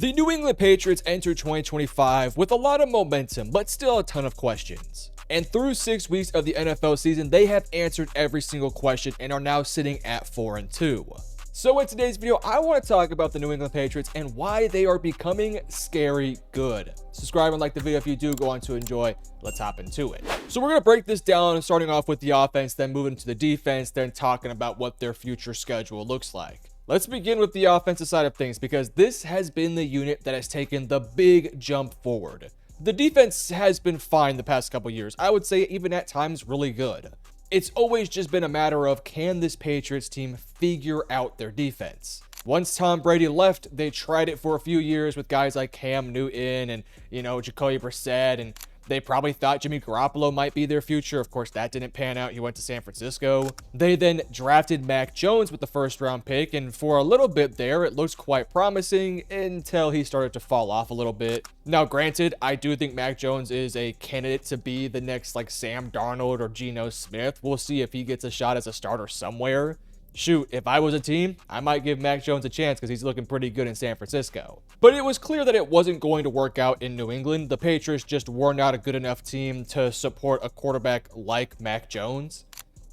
The New England Patriots enter 2025 with a lot of momentum, but still a ton of questions. And through 6 weeks of the NFL season, they have answered every single question and are now sitting at 4-2. So in today's video, I want to talk about the New England Patriots and why they are becoming scary good. Subscribe and like the video if you do go on to enjoy. Let's hop into it. So we're going to break this down, starting off with the offense, then moving to the defense, then talking about what their future schedule looks like. Let's begin with the offensive side of things because this has been the unit that has taken the big jump forward. The defense has been fine the past couple years. I would say even at times really good. It's always just been a matter of, can this Patriots team figure out their defense? Once Tom Brady left, they tried it for a few years with guys like Cam Newton and, Jacoby Brissett, and they probably thought Jimmy Garoppolo might be their future. Of course, that didn't pan out. He went to San Francisco. They then drafted Mac Jones with the first-round pick, and for a little bit there, it looked quite promising until he started to fall off a little bit. Now, granted, I do think Mac Jones is a candidate to be the next, Sam Darnold or Geno Smith. We'll see if he gets a shot as a starter somewhere. Shoot, if I was a team, I might give Mac Jones a chance because he's looking pretty good in San Francisco. But it was clear that it wasn't going to work out in New England. The Patriots just were not a good enough team to support a quarterback like Mac Jones.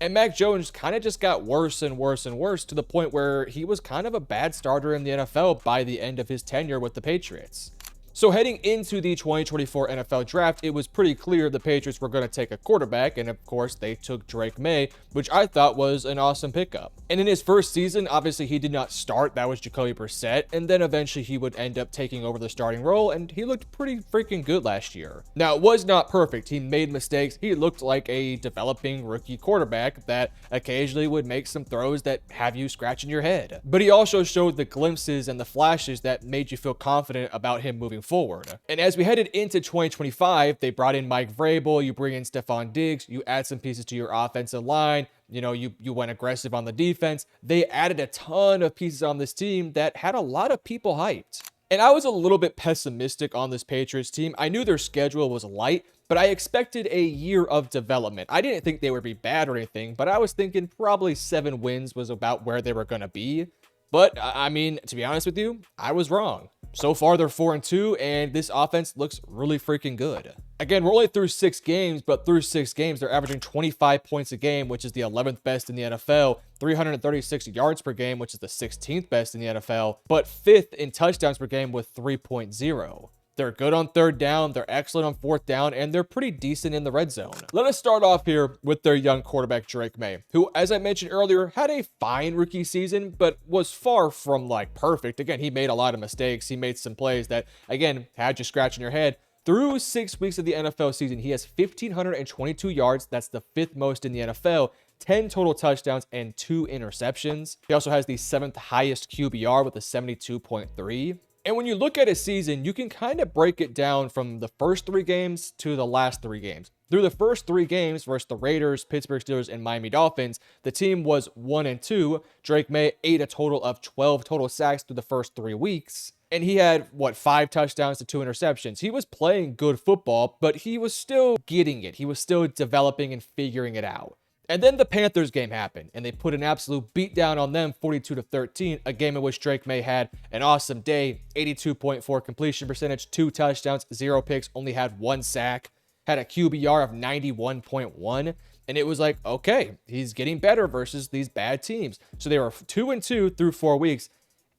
And Mac Jones kind of just got worse and worse and worse to the point where he was kind of a bad starter in the NFL by the end of his tenure with the Patriots. So heading into the 2024 NFL draft, it was pretty clear the Patriots were going to take a quarterback, and of course they took Drake May, which I thought was an awesome pickup. And in his first season, obviously he did not start, that was Jacoby Brissett, and then eventually he would end up taking over the starting role, and he looked pretty freaking good last year. Now, it was not perfect, he made mistakes, he looked like a developing rookie quarterback that occasionally would make some throws that have you scratching your head. But he also showed the glimpses and the flashes that made you feel confident about him moving forward. And as we headed into 2025, they brought in Mike Vrabel, you bring in Stephon Diggs, you add some pieces to your offensive line, you went aggressive on the defense. They added a ton of pieces on this team that had a lot of people hyped. And I was a little bit pessimistic on this Patriots team. I knew their schedule was light, but I expected a year of development. I didn't think they would be bad or anything, but I was thinking probably 7 wins was about where they were going to be. But, I mean, to be honest with you, I was wrong. So far, they're 4-2, and this offense looks really freaking good. Again, we're only through 6 games, but through 6 games, they're averaging 25 points a game, which is the 11th best in the NFL, 336 yards per game, which is the 16th best in the NFL, but 5th in touchdowns per game with 3.0. They're good on 3rd down, they're excellent on 4th down, and they're pretty decent in the red zone. Let us start off here with their young quarterback, Drake May, who, as I mentioned earlier, had a fine rookie season, but was far from, perfect. Again, he made a lot of mistakes. He made some plays that, again, had you scratching your head. Through 6 weeks of the NFL season, he has 1,522 yards. That's the 5th most in the NFL. 10 total touchdowns and 2 interceptions. He also has the 7th highest QBR with a 72.3. And when you look at his season, you can kind of break it down from the first 3 games to the last 3 games. Through the first 3 games versus the Raiders, Pittsburgh Steelers, and Miami Dolphins, the team was 1-2. Drake May ate a total of 12 total sacks through the first 3 weeks. And he had, 5 touchdowns to 2 interceptions. He was playing good football, but he was still getting it. He was still developing and figuring it out. And then the Panthers game happened, and they put an absolute beatdown on them, 42-13, a game in which Drake May had an awesome day, 82.4 completion percentage, 2 touchdowns, 0 picks, only had 1 sack, had a QBR of 91.1, and it was like, okay, he's getting better versus these bad teams. So they were 2-2 through 4 weeks,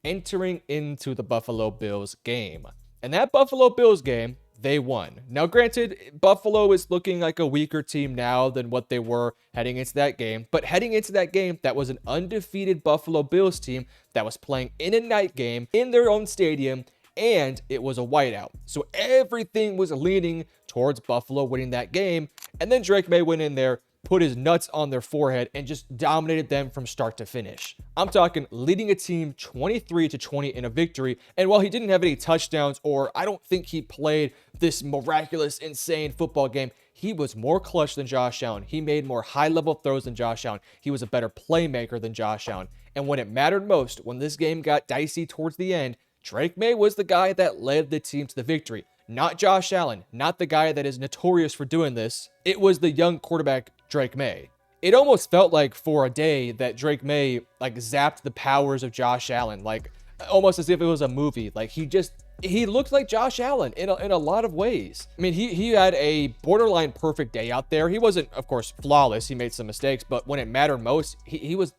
entering into the Buffalo Bills game. And that Buffalo Bills game, they won. Now, granted, Buffalo is looking like a weaker team now than what they were heading into that game. But heading into that game, that was an undefeated Buffalo Bills team that was playing in a night game in their own stadium, and it was a whiteout. So everything was leaning towards Buffalo winning that game. And then Drake May went in there, put his nuts on their forehead, and just dominated them from start to finish. I'm talking leading a team 23-20 in a victory. And while he didn't have any touchdowns, or I don't think he played this miraculous, insane football game, he was more clutch than Josh Allen. He made more high-level throws than Josh Allen. He was a better playmaker than Josh Allen. And when it mattered most, when this game got dicey towards the end, Drake May was the guy that led the team to the victory. Not Josh Allen, not the guy that is notorious for doing this. It was the young quarterback, Drake May. It almost felt like for a day that Drake May zapped the powers of Josh Allen, almost as if it was a movie. He just he looked like Josh Allen in a lot of ways. I mean, he had a borderline perfect day out there. He wasn't, of course, flawless. He made some mistakes, but when it mattered most, he was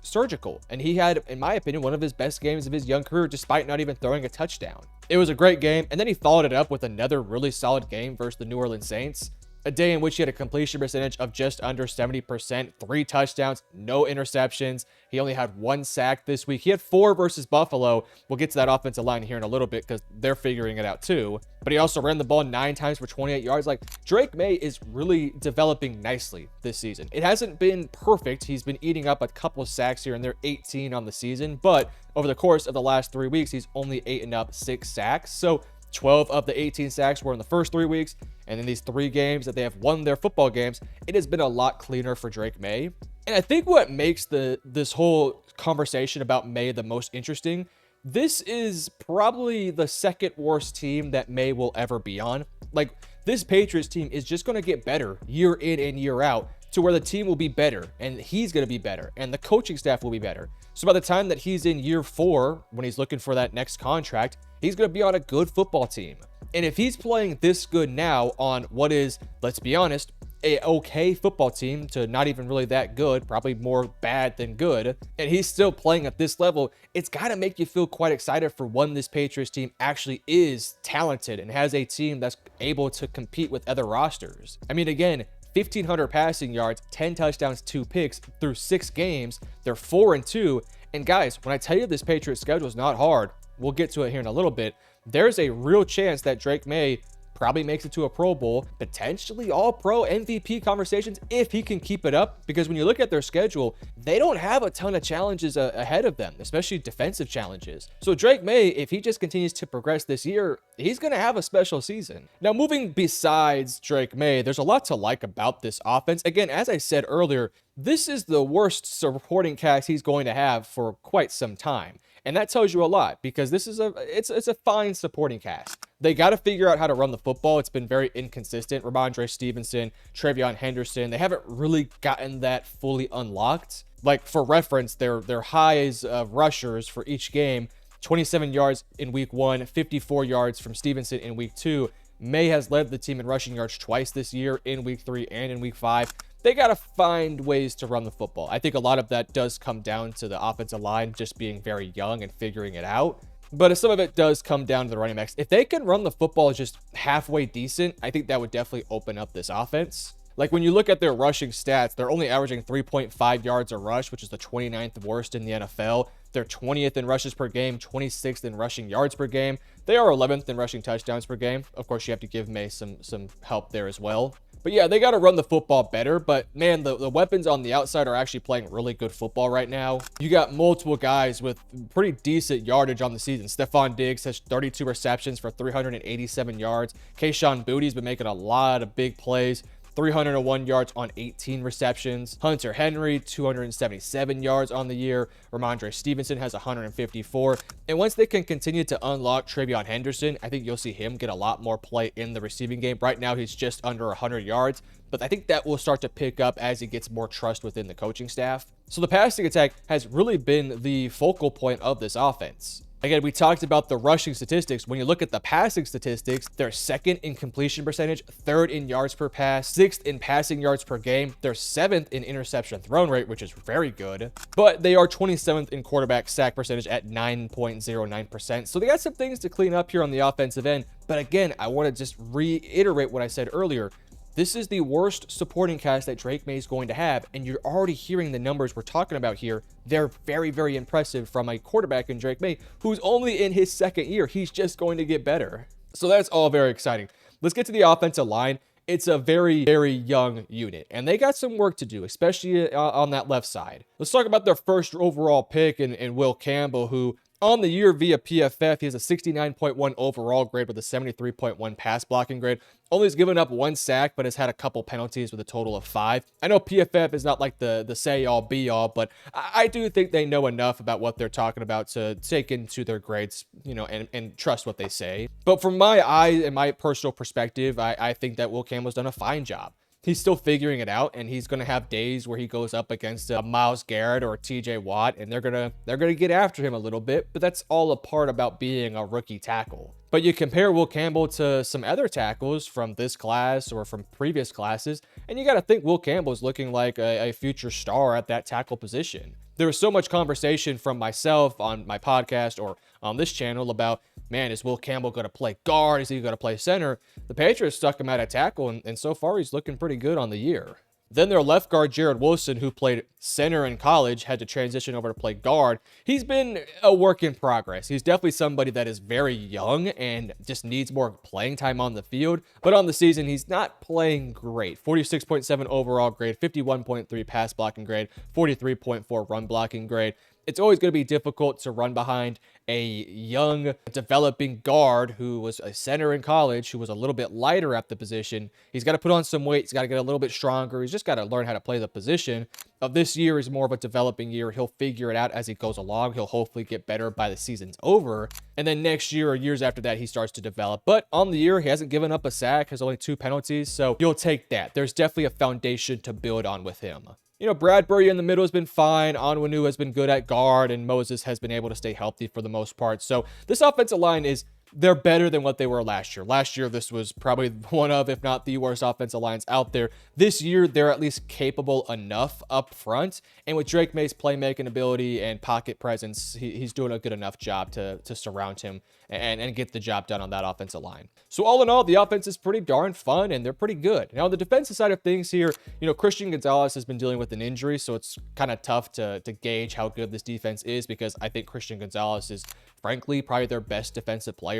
surgical, and he had, in my opinion, one of his best games of his young career, despite not even throwing a touchdown. It was a great game, and then he followed it up with another really solid game versus the New Orleans Saints. A day in which he had a completion percentage of just under 70%, 3 touchdowns, no interceptions. He only had 1 sack this week. He had 4 versus Buffalo. We'll get to that offensive line here in a little bit because they're figuring it out too. But he also ran the ball 9 times for 28 yards. Like, Drake May is really developing nicely this season. It hasn't been perfect. He's been eating up a couple of sacks here and there, 18 on the season. But over the course of the last 3 weeks, he's only eaten up 6 sacks. So 12 of the 18 sacks were in the first 3 weeks. And in these 3 games that they have won their football games, it has been a lot cleaner for Drake May. And I think what makes this whole conversation about May the most interesting, this is probably the second worst team that May will ever be on. Like, this Patriots team is just going to get better year in and year out to where the team will be better and he's going to be better and the coaching staff will be better. So by the time that he's in year 4, when he's looking for that next contract, he's going to be on a good football team. And if he's playing this good now on what is, let's be honest, a okay football team to not even really that good, probably more bad than good, and he's still playing at this level, it's got to make you feel quite excited for when this Patriots team actually is talented and has a team that's able to compete with other rosters. I mean, again, 1,500 passing yards, 10 touchdowns, 2 picks through 6 games. They're 4-2. And guys, when I tell you this Patriots schedule is not hard, we'll get to it here in a little bit. There's a real chance that Drake May probably makes it to a Pro Bowl, potentially All-Pro MVP conversations if he can keep it up. Because when you look at their schedule, they don't have a ton of challenges ahead of them, especially defensive challenges. So Drake May, if he just continues to progress this year, he's going to have a special season. Now, moving besides Drake May, there's a lot to like about this offense. Again, as I said earlier, this is the worst supporting cast he's going to have for quite some time. And that tells you a lot because this is it's a fine supporting cast. They got to figure out how to run the football. It's been very inconsistent. Ramondre Stevenson, Travion Henderson, they haven't really gotten that fully unlocked. Like, for reference, their highs of rushers for each game, 27 yards in week 1, 54 yards from Stevenson in week 2. May has led the team in rushing yards twice this year, in week 3 and in week 5. They got to find ways to run the football. I think a lot of that does come down to the offensive line just being very young and figuring it out. But some of it does come down to the running backs. If they can run the football just halfway decent, I think that would definitely open up this offense. Like, when you look at their rushing stats, they're only averaging 3.5 yards a rush, which is the 29th worst in the NFL. They're 20th in rushes per game, 26th in rushing yards per game. They are 11th in rushing touchdowns per game. Of course, you have to give May some help there as well. But yeah, they got to run the football better. But man, the weapons on the outside are actually playing really good football right now. You got multiple guys with pretty decent yardage on the season. Stephon Diggs has 32 receptions for 387 yards. Kayshon Bouttie's been making a lot of big plays. 301 yards on 18 receptions. Hunter Henry, 277 yards on the year. Ramondre Stevenson has 154. And once they can continue to unlock Travion Henderson, I think you'll see him get a lot more play in the receiving game. Right now, he's just under 100 yards, but I think that will start to pick up as he gets more trust within the coaching staff. So the passing attack has really been the focal point of this offense. Again, we talked about the rushing statistics. When you look at the passing statistics, they're 2nd in completion percentage, 3rd in yards per pass, 6th in passing yards per game. They're 7th in interception thrown rate, which is very good. But they are 27th in quarterback sack percentage at 9.09%. So they got some things to clean up here on the offensive end. But again, I want to just reiterate what I said earlier. This is the worst supporting cast that Drake May is going to have, and you're already hearing the numbers we're talking about here. They're very, very impressive from a quarterback in Drake May, who's only in his 2nd year. He's just going to get better. So that's all very exciting. Let's get to the offensive line. It's a very, very young unit, and they got some work to do, especially on that left side. Let's talk about their first overall pick in Will Campbell, who on the year via PFF, he has a 69.1 overall grade with a 73.1 pass blocking grade. Only has given up 1 sack, but has had a couple penalties with a total of 5. I know PFF is not like the say-all, be-all, but I do think they know enough about what they're talking about to take into their grades, you know, and trust what they say. But from my eye and my personal perspective, I think that Will Campbell's done a fine job. he's still figuring it out, and he's going to have days where he goes up against Myles Garrett or TJ Watt, and they're going to get after him a little bit, but that's all a part about being a rookie tackle. But you compare Will Campbell to some other tackles from this class or from previous classes, and you got to think Will Campbell's looking like a future star at that tackle position. There was so much conversation from myself on my podcast or on this channel about, man, is Will Campbell going to play guard? Is he going to play center? The Patriots stuck him out at tackle, and so far he's looking pretty good on the year. Then their left guard, Jared Wilson, who played center in college, had to transition over to play guard. He's been a work in progress. He's definitely somebody that is very young and just needs more playing time on the field. But on the season, he's not playing great. 46.7 overall grade, 51.3 pass blocking grade, 43.4 run blocking grade. It's always going to be difficult to run behind a young, developing guard who was a center in college, who was a little bit lighter at the position. He's got to put on some weight. He's got to get a little bit stronger. He's just got to learn how to play the position. This year is more of a developing year. He'll figure it out as he goes along. He'll hopefully get better by the season's over. And then next year or years after that, he starts to develop. But on the year, he hasn't given up a sack, has only 2 penalties. So you'll take that. There's definitely a foundation to build on with him. You know, Bradbury in the middle has been fine. Onwenu has been good at guard, and Moses has been able to stay healthy for the most part. So this offensive line they're better than what they were last year. Last year, this was probably one of, if not the worst offensive lines out there. This year, they're at least capable enough up front. And with Drake May's playmaking ability and pocket presence, he's doing a good enough job to surround him and get the job done on that offensive line. So all in all, the offense is pretty darn fun, and they're pretty good. Now, on the defensive side of things here, you know, Christian Gonzalez has been dealing with an injury, so it's kind of tough to gauge how good this defense is, because I think Christian Gonzalez is, frankly, probably their best defensive player.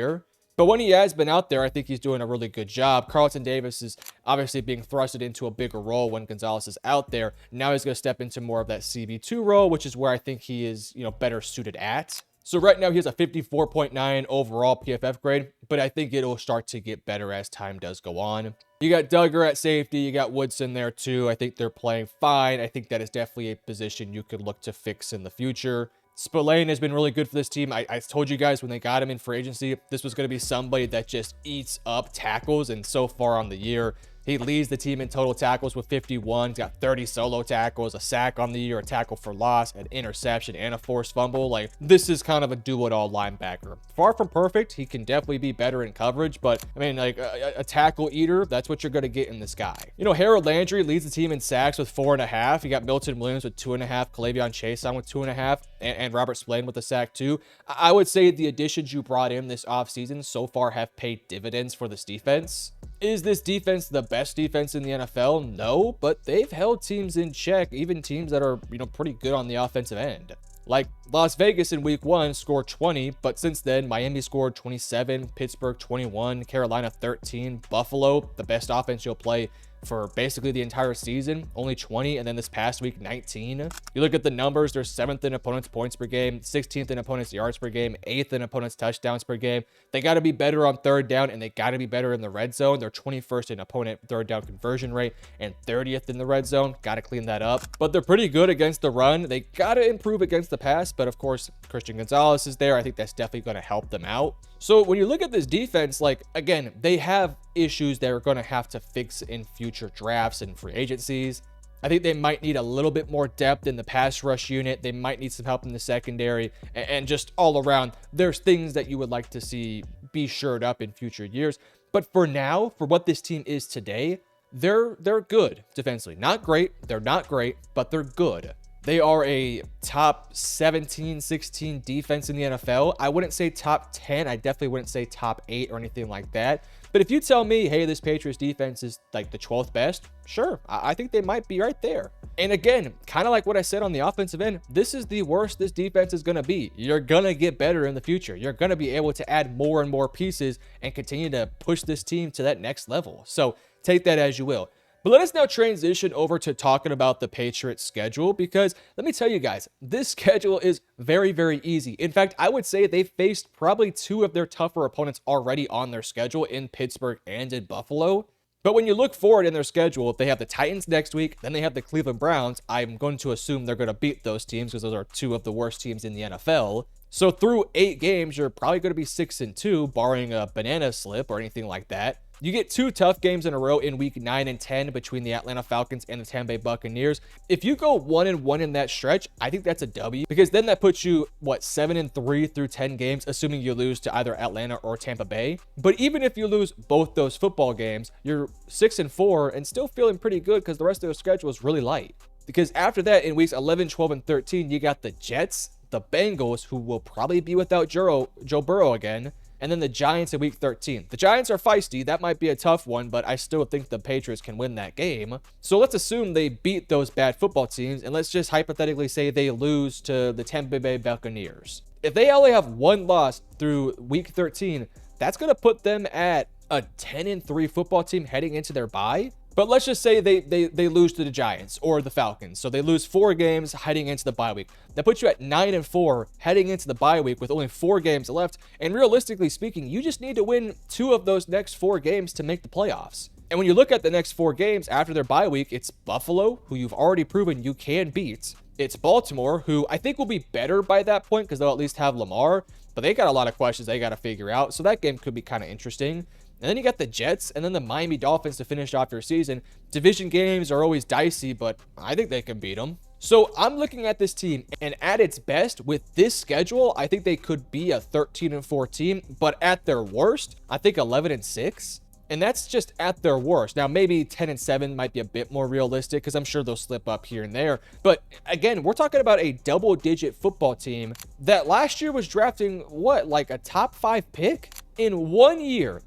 But when he has been out there, I think he's doing a really good job. Carlton Davis is obviously being thrusted into a bigger role when Gonzalez is out there. Now he's going to step into more of that CB2 role, which is where I think he is, you know, better suited at. So right now he has a 54.9 overall PFF grade, but I think it'll start to get better as time does go on. You got Duggar at safety. You got Woodson there too. I think they're playing fine. I think that is definitely a position you could look to fix in the future. Spillane has been really good for this team. I told you guys when they got him in free agency, this was going to be somebody that just eats up tackles, and so far on the year, he leads the team in total tackles with 51. He's got 30 solo tackles, a sack on the year, a tackle for loss, an interception, and a forced fumble. Like, this is kind of a do-it-all linebacker. Far from perfect. He can definitely be better in coverage, but, I mean, like, a tackle eater, that's what you're going to get in this guy. You know, Harold Landry leads the team in sacks with 4.5. You got Milton Williams with 2.5, Kalavion Chason with 2.5, and Robert Spillane with a sack, too. I would say the additions you brought in this offseason so far have paid dividends for this defense. Is this defense the best defense in the NFL? No, but they've held teams in check, even teams that are, you know, pretty good on the offensive end. Like Las Vegas in week 1 scored 20, but since then, Miami scored 27, Pittsburgh 21, Carolina 13, Buffalo, the best offense you'll play for basically the entire season, only 20, and then this past week, 19. You look at the numbers, they're 7th in opponents' points per game, 16th in opponents' yards per game, 8th in opponents' touchdowns per game. They got to be better on third down, and they got to be better in the red zone. They're 21st in opponent third down conversion rate and 30th in the red zone. Got to clean that up. But they're pretty good against the run. They got to improve against the pass, but of course, Christian Gonzalez is there. I think that's definitely going to help them out. So when you look at this defense, like, again, they have issues they're going to have to fix in future drafts and free agencies. I think they might need a little bit more depth in the pass rush unit. They might need some help in the secondary, and just all around, there's things that you would like to see be shored up in future years. But for now, for what this team is today, they're good defensively. Not great. They're not great, but they're good. They are a top 17, 16 defense in the NFL. I wouldn't say top 10. I definitely wouldn't say top 8 or anything like that. But if you tell me, hey, this Patriots defense is like the 12th best, sure, I think they might be right there. And again, kind of like what I said on the offensive end, this is the worst this defense is going to be. You're going to get better in the future. You're going to be able to add more and more pieces and continue to push this team to that next level. So take that as you will. But let us now transition over to talking about the Patriots schedule, because let me tell you guys, this schedule is very, very easy. In fact, I would say they faced probably 2 of their tougher opponents already on their schedule in Pittsburgh and in Buffalo. But when you look forward in their schedule, if they have the Titans next week, then they have the Cleveland Browns, I'm going to assume they're going to beat those teams because those are 2 of the worst teams in the NFL. So through 8 games, you're probably going to be 6-2, barring a banana slip or anything like that. You get 2 tough games in a row in week 9 and 10 between the Atlanta Falcons and the Tampa Bay Buccaneers. If you go 1-1 in that stretch, I think that's a W, because then that puts you, 7-3 through 10 games, assuming you lose to either Atlanta or Tampa Bay. But even if you lose both those football games, you're 6-4 and still feeling pretty good because the rest of the schedule is really light. Because after that, in weeks 11, 12, and 13, you got the Jets, the Bengals, who will probably be without Joe Burrow again, and then the Giants in week 13. The Giants are feisty. That might be a tough one, but I still think the Patriots can win that game. So let's assume they beat those bad football teams, and let's just hypothetically say they lose to the Tampa Bay Buccaneers. If they only have 1 loss through week 13, that's going to put them at a 10-3 football team heading into their bye. But let's just say they lose to the Giants or the Falcons. So they lose 4 games heading into the bye week. That puts you at 9-4 heading into the bye week with only 4 games left. And realistically speaking, you just need to win 2 of those next 4 games to make the playoffs. And when you look at the next 4 games after their bye week, it's Buffalo, who you've already proven you can beat. It's Baltimore, who I think will be better by that point because they'll at least have Lamar. But they got a lot of questions they got to figure out. So that game could be kind of interesting. And then you got the Jets and then the Miami Dolphins to finish off your season. Division games are always dicey, but I think they can beat them. So I'm looking at this team, and at its best, with this schedule, I think they could be a 13-4 team. But at their worst, I think 11-6. And that's just at their worst. Now, maybe 10-7 might be a bit more realistic because I'm sure they'll slip up here and there. But again, we're talking about a double-digit football team that last year was drafting, like a top 5 pick? In 1 year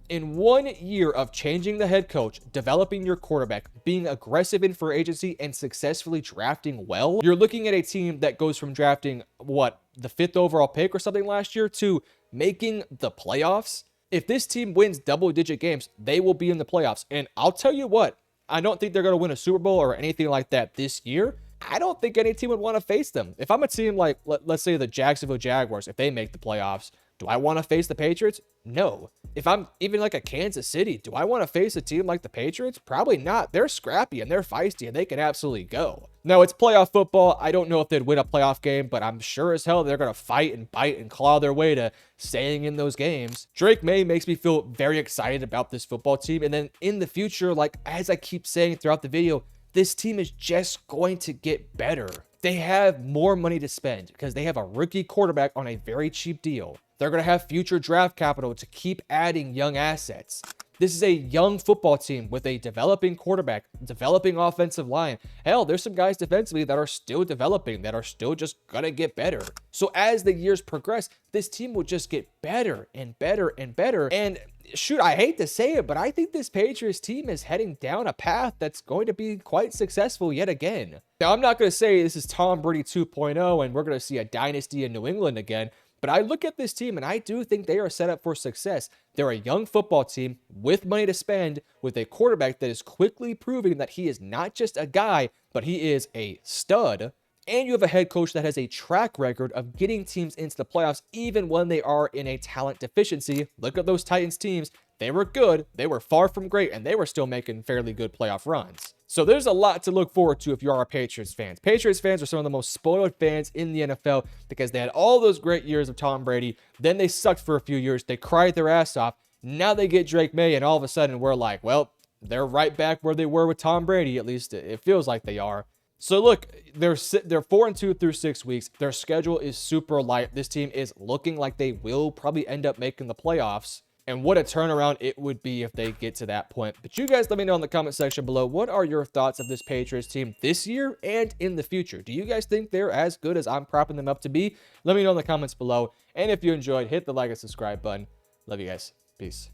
of changing the head coach, developing your quarterback, being aggressive in free agency, and successfully drafting well, you're looking at a team that goes from drafting, the 5th overall pick or something last year to making the playoffs. If this team wins double-digit games, they will be in the playoffs. And I'll tell you what, I don't think they're going to win a Super Bowl or anything like that this year. I don't think any team would want to face them. If I'm a team like, let's say the Jacksonville Jaguars, if they make the playoffs, do I want to face the Patriots? No. If I'm even like a Kansas City, do I want to face a team like the Patriots? Probably not. They're scrappy and they're feisty and they can absolutely go. Now, it's playoff football. I don't know if they'd win a playoff game, but I'm sure as hell they're going to fight and bite and claw their way to staying in those games. Drake May makes me feel very excited about this football team. And then in the future, like as I keep saying throughout the video, this team is just going to get better. They have more money to spend because they have a rookie quarterback on a very cheap deal. They're going to have future draft capital to keep adding young assets. This is a young football team with a developing quarterback, developing offensive line. Hell, there's some guys defensively that are still developing, that are still just going to get better. So as the years progress, this team will just get better and better and better. And shoot, I hate to say it, but I think this Patriots team is heading down a path that's going to be quite successful yet again. Now, I'm not going to say this is Tom Brady 2.0 and we're going to see a dynasty in New England again. But I look at this team and I do think they are set up for success. They're a young football team with money to spend, with a quarterback that is quickly proving that he is not just a guy, but he is a stud. And you have a head coach that has a track record of getting teams into the playoffs even when they are in a talent deficiency. Look at those Titans teams. They were good, they were far from great, and they were still making fairly good playoff runs. So there's a lot to look forward to if you are a Patriots fans. Patriots fans are some of the most spoiled fans in the NFL because they had all those great years of Tom Brady. Then they sucked for a few years. They cried their ass off. Now they get Drake May, and all of a sudden we're like, well, they're right back where they were with Tom Brady. At least it feels like they are. So look, they're 4-2 through 6 weeks. Their schedule is super light. This team is looking like they will probably end up making the playoffs. And what a turnaround it would be if they get to that point. But you guys let me know in the comment section below, what are your thoughts of this Patriots team this year and in the future? Do you guys think they're as good as I'm propping them up to be? Let me know in the comments below. And if you enjoyed, hit the like and subscribe button. Love you guys. Peace.